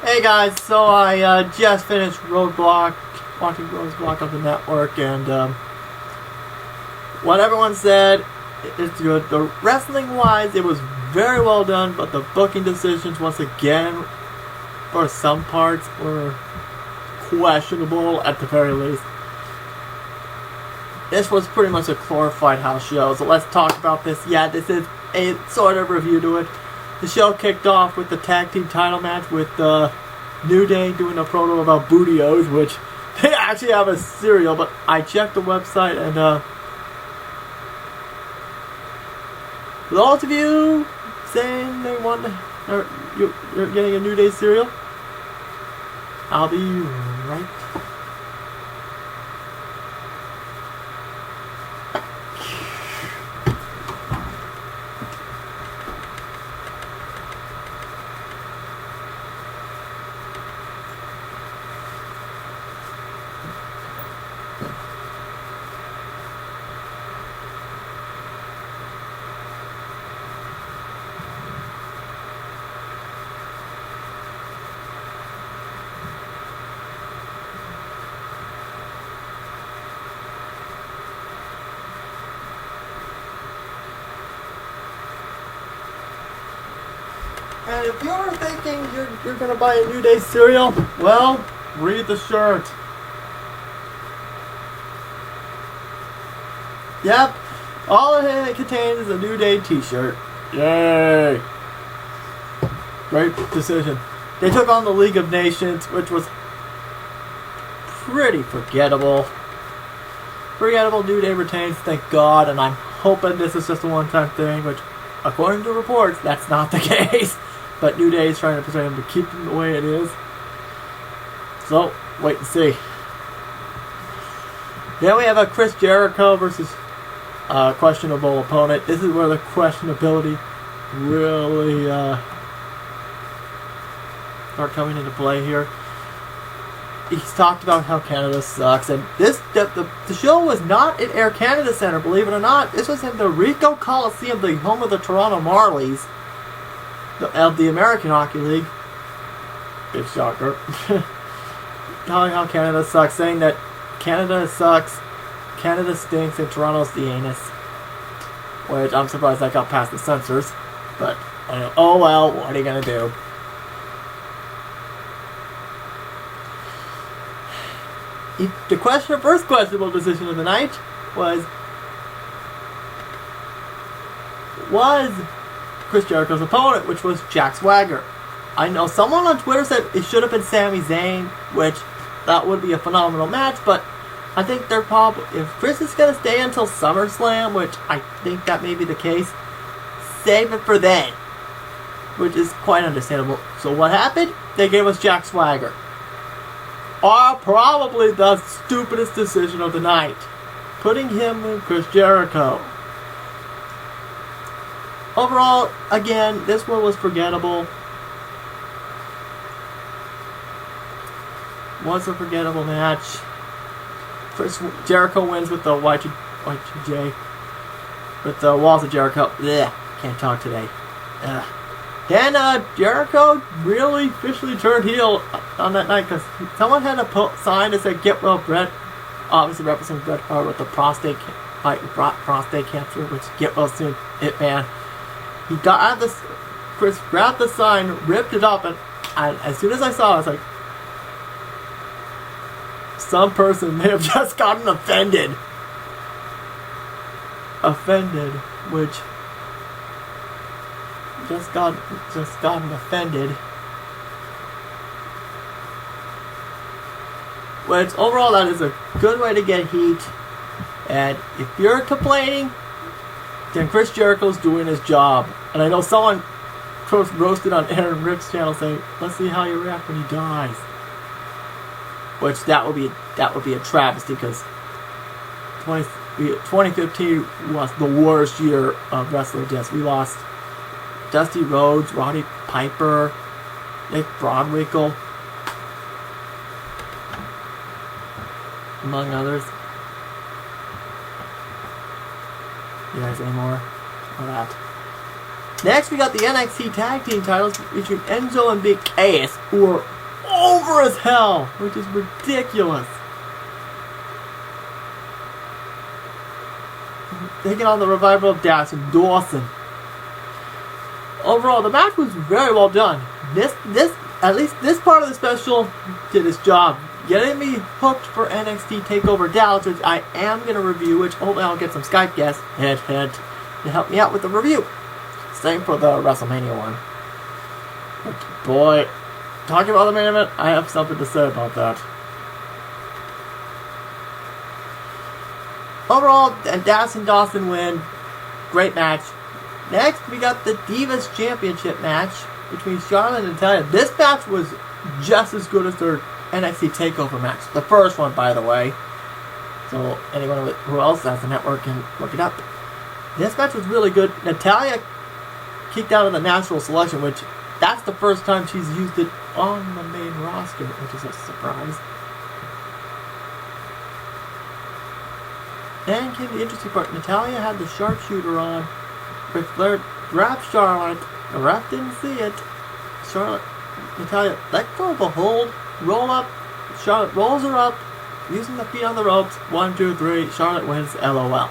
Hey guys, so I just finished Roadblock, watching Roadblock on the network, and what everyone said, it's good. The wrestling-wise, it was very well done, but the booking decisions, once again, for some parts, were questionable at the very least. This was pretty much a glorified house show, so let's talk about this. Yeah, this is a sort of review to it. The show kicked off with the tag team title match with New Day doing a promo about Bootios, which they actually have a cereal, but I checked the website and those of you saying they want or you're getting a New Day cereal, I'll be right. And if you're thinking you're gonna buy a New Day cereal, well, read the shirt. Yep, all it contains is a New Day t-shirt. Yay! Great decision. They took on the League of Nations, which was pretty forgettable. Forgettable. New Day retains, thank God, and I'm hoping this is just a one-time thing, which, according to reports, that's not the case. But New Day is trying to persuade him to keep him the way it is. So, wait and see. Then we have a Chris Jericho versus questionable opponent. This is where the questionability really start coming into play here. He's talked about how Canada sucks, and the show was not at Air Canada Centre, believe it or not. This was in the Ricoh Coliseum, the home of the Toronto Marlies of the American Hockey League. Big shocker. Telling how Canada sucks, saying that Canada sucks, Canada stinks, and Toronto's the anus. Which I'm surprised that got past the censors. But, oh well, what are you gonna do? The first questionable decision of the night was Chris Jericho's opponent, which was Jack Swagger. I know someone on Twitter said it should have been Sami Zayn, which that would be a phenomenal match, but I think they're probably, if Chris is going to stay until SummerSlam, which I think that may be the case, save it for then, which is quite understandable. So what happened? They gave us Jack Swagger. Probably the stupidest decision of the night, putting him with Chris Jericho. Overall, again, this one was forgettable. Was a forgettable match. Chris Jericho wins with the Y2J. With the Walls of Jericho. Blech, can't talk today. Then Jericho really officially turned heel on that night because someone had a sign that said "Get Well Bret," obviously representing Bret Hart with the prostate cancer, which "Get Well Soon" Hitman. He got out of this. Chris grabbed the sign, ripped it up, and as soon as I saw it, I was like, some person may have just gotten offended. Which just gotten offended. Which overall, that is a good way to get heat. And if you're complaining, then Chris Jericho's doing his job. And I know someone roasted on Aaron Rick's channel saying, let's see how you react when he dies. Which that would be a travesty because 2015 was the worst year of wrestling deaths. We lost Dusty Rhodes, Roddy Piper, Nick Brodwinkle, among others. You guys any more on that? Next, we got the NXT Tag Team titles featuring Enzo and Big Cass, who are over as hell, which is ridiculous. Taking on the revival of Dash and Dawson. Overall, the match was very well done. At least this part of the special did its job, getting me hooked for NXT TakeOver Dallas, which I am going to review, which hopefully I'll get some Skype guests, hint, hint, to help me out with the review. Same for the WrestleMania one. But boy, talking about the main event, I have something to say about that. Overall, Dallas and Dawson win. Great match. Next, we got the Divas Championship match between Charlotte and Natalya. This match was just as good as their NXT TakeOver match. The first one, by the way. So anyone who else has the network can look it up. This match was really good. Natalya kicked out of the natural selection, which that's the first time she's used it on the main roster, which is a surprise. Then came the interesting part. Natalya had the sharpshooter on. Ric Flair grabbed Charlotte. The ref didn't see it. Natalya let go of a hold. Roll up. Charlotte rolls her up. Using the feet on the ropes. 1, 2, 3. Charlotte wins. LOL.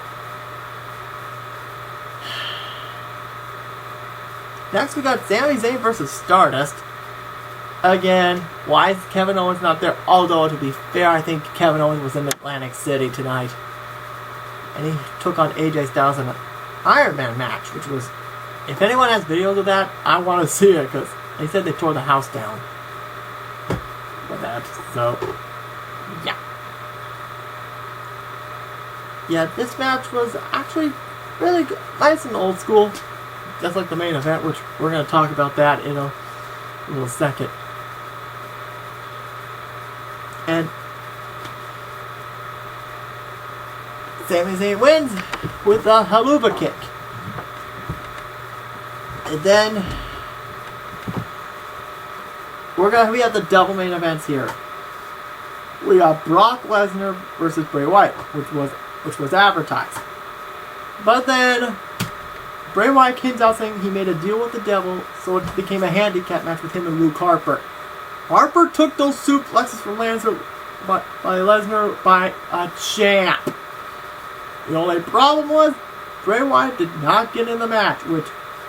Next we got Sami Zayn versus Stardust. Again, why is Kevin Owens not there? Although, to be fair, I think Kevin Owens was in Atlantic City tonight. And he took on AJ Styles in an Iron Man match, which was, if anyone has videos of that, I want to see it, because they said they tore the house down with that. So, yeah. Yeah, this match was actually really good, nice and old school, just like the main event, which we're going to talk about that in a little second. And Sami Zayn wins with a haluva kick. And then we have the double main events here. We got Brock Lesnar versus Bray Wyatt, which was advertised. But then Bray Wyatt came out saying he made a deal with the devil, so it became a handicap match with him and Luke Harper. Harper took those suplexes from Lesnar by a champ. The only problem was Bray Wyatt did not get in the match, which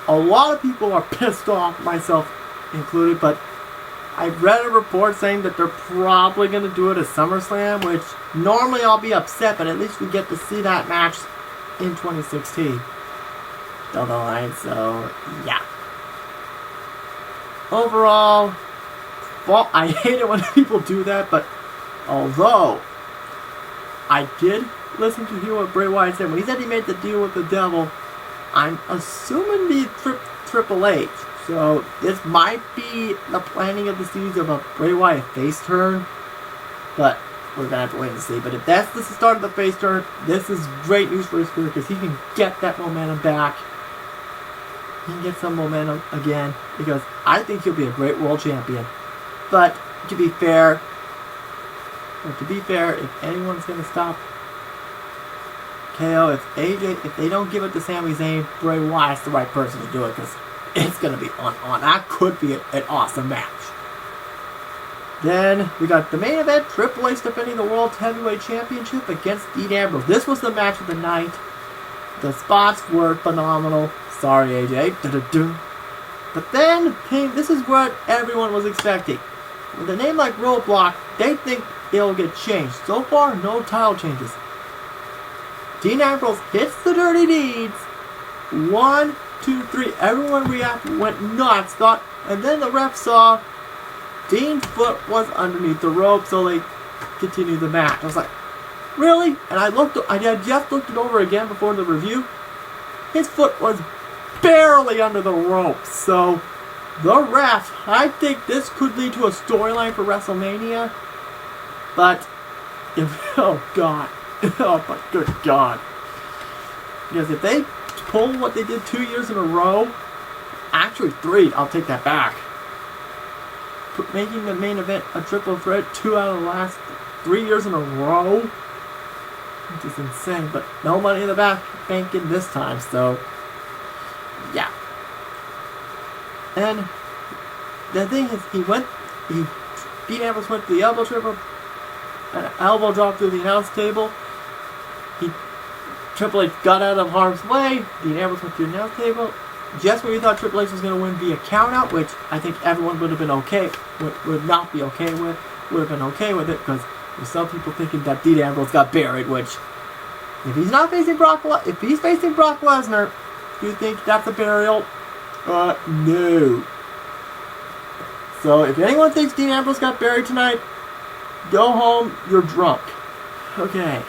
a lot of people are pissed off, myself included, but I read a report saying that they're probably going to do it at SummerSlam, which normally I'll be upset, but at least we get to see that match in 2016 down the line, so yeah. Overall, well, I hate it when people do that, but although I did listen to hear what Bray Wyatt said. When he said he made the deal with the devil, I'm assuming the Triple H. So this might be the planning of the season of a Bray Wyatt face turn. But we're going to have to wait and see. But if that's the start of the face turn, this is great news for his career because he can get that momentum back. He can get some momentum again because I think he'll be a great world champion. But to be fair, if anyone's going to stop KO, if they don't give it to Sami Zayn, Bray Wyatt's the right person to do it because it's going to be on. That could be an awesome match. Then we got the main event, Triple H defending the World Heavyweight Championship against Dean Ambrose. This was the match of the night. The spots were phenomenal. Sorry, AJ. Da-da-doo. But then this is what everyone was expecting. With a name like Roadblock, they think it'll get changed. So far, no title changes. Dean Ambrose hits the Dirty Deeds. 1, 2, 3. Everyone went nuts. And then the ref saw Dean's foot was underneath the rope, so they continued the match. I was like, really? And I just looked it over again before the review. His foot was barely under the rope. So the ref, I think this could lead to a storyline for WrestleMania. But, oh God. Oh my good God. Because if they pull what they did 2 years in a row, actually 3, I'll take that back. Making the main event a triple threat 2 out of the last 3 years in a row, which is insane. But no money in the bank in this time, so yeah. And the thing is, Dean Ambrose went to the elbow trip, an elbow drop through the announce table. Triple H got out of harm's way. Dean Ambrose went to the announce table. Just when we thought Triple H was going to win via countout, which I think everyone would have been okay, would not be okay with, would have been okay with it, because there's some people thinking that Dean Ambrose got buried, which, if he's not facing if he's facing Brock Lesnar, do you think that's a burial? No. So if anyone thinks Dean Ambrose got buried tonight, go home, you're drunk. Okay.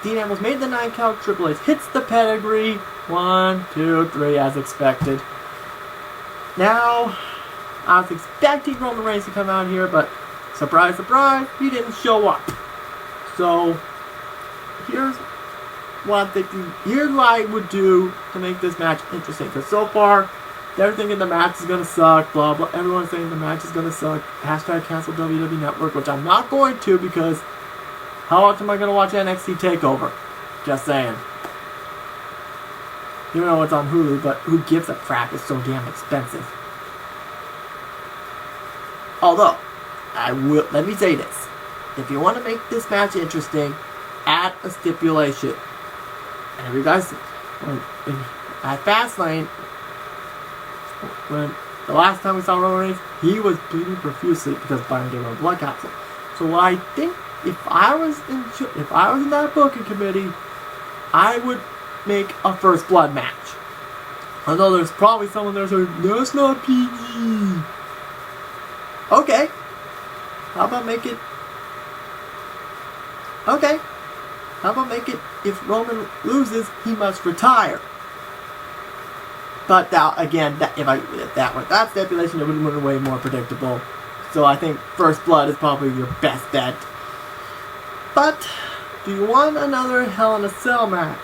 Dean Ambrose made the 9 count. Triple H hits the pedigree. 1, 2, 3, as expected. Now, I was expecting Roman Reigns to come out here, but surprise, surprise, he didn't show up. So, here's what I'm thinking. Here's what I would do to make this match interesting. Because so far, they're thinking the match is going to suck, blah, blah. Everyone's saying the match is going to suck. Hashtag cancel WWE Network, which I'm not going to, because how often am I going to watch NXT TakeOver? Just saying. Even though it's on Hulu, but who gives a crap? It's so damn expensive. Although, let me say this. If you want to make this match interesting, add a stipulation. And if you guys, at Fastlane, when the last time we saw Roman Reigns, he was bleeding profusely because Byron gave him a blood capsule. So what I think, if I was in that booking committee, I would make a first blood match. Although there's probably someone there saying, no, it's not PG. Okay. How about make it... Okay. How about make it, if Roman loses, he must retire. But now, again, if that were that stipulation, it would have been way more predictable. So I think first blood is probably your best bet. But, do you want another Hell in a Cell match?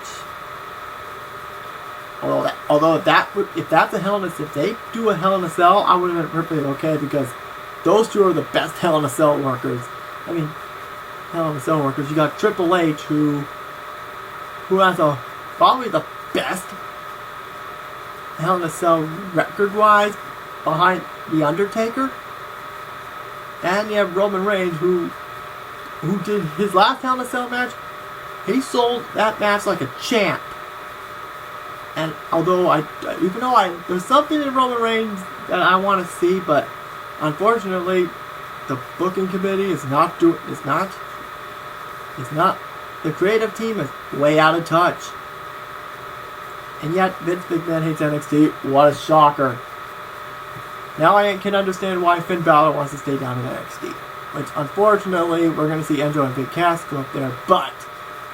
Although if that's a Hell in a Cell, if they do a Hell in a Cell, I would have been perfectly okay, because those two are the best Hell in a Cell workers. I mean, Hell in a Cell workers. You got Triple H, who has probably the best Hell in a Cell record-wise behind The Undertaker. And you have Roman Reigns, who did his last Hell in a Cell match. He sold that match like a champ. And there's something in Roman Reigns that I want to see, but unfortunately, the booking committee is not. The creative team is way out of touch. And yet, Vince McMahon hates NXT. What a shocker. Now I can understand why Finn Balor wants to stay down in NXT. Which, unfortunately, we're going to see Enzo and Big Cass go up there. But,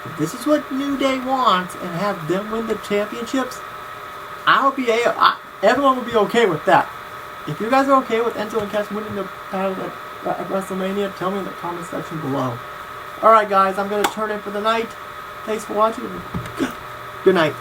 if this is what New Day wants, and have them win the championships, everyone will be okay with that. If you guys are okay with Enzo and Cass winning the battle at WrestleMania, tell me in the comment section below. Alright guys, I'm going to turn in for the night. Thanks for watching. Good night.